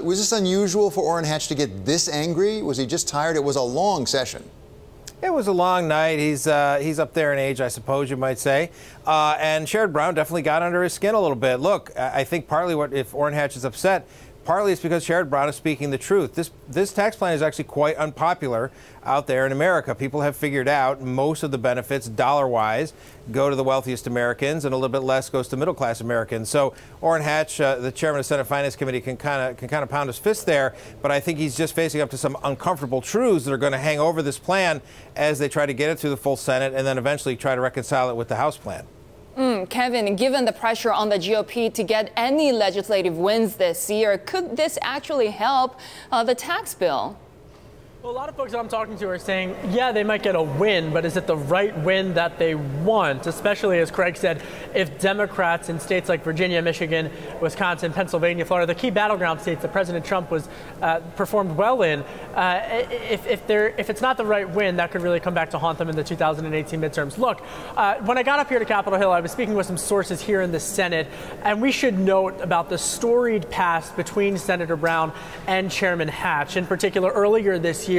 Was this unusual for Orrin Hatch to get this angry? Was he just tired? It was a long session. It was a long night. He's up there in age, I suppose you might say. And Sherrod Brown definitely got under his skin a little bit. Look, I think partly if Orrin Hatch is upset, partly it's because Sherrod Brown is speaking the truth. This tax plan is actually quite unpopular out there in America. People have figured out most of the benefits, dollar-wise, go to the wealthiest Americans, and a little bit less goes to middle-class Americans. So Orrin Hatch, the chairman of the Senate Finance Committee, can kind of pound his fist there, but I think he's just facing up to some uncomfortable truths that are going to hang over this plan as they try to get it through the full Senate and then eventually try to reconcile it with the House plan. Kevin, given the pressure on the GOP to get any legislative wins this year, could this actually help the tax bill? Well, a lot of folks I'm talking to are saying, yeah, they might get a win, but is it the right win that they want? Especially, as Craig said, if Democrats in states like Virginia, Michigan, Wisconsin, Pennsylvania, Florida, the key battleground states that President Trump was performed well in, if it's not the right win, that could really come back to haunt them in the 2018 midterms. Look, when I got up here to Capitol Hill, I was speaking with some sources here in the Senate, and we should note about the storied past between Senator Brown and Chairman Hatch. In particular, earlier this year,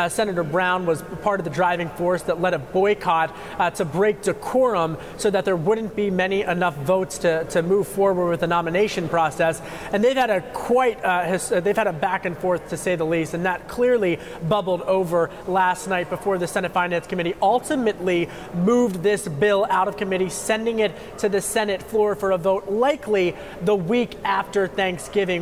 Senator Brown was part of the driving force that led a boycott to break decorum so that there wouldn't be enough votes to move forward with the nomination process. And they've had a back and forth, to say the least, and that clearly bubbled over last night before the Senate Finance Committee ultimately moved this bill out of committee, sending it to the Senate floor for a vote likely the week after Thanksgiving.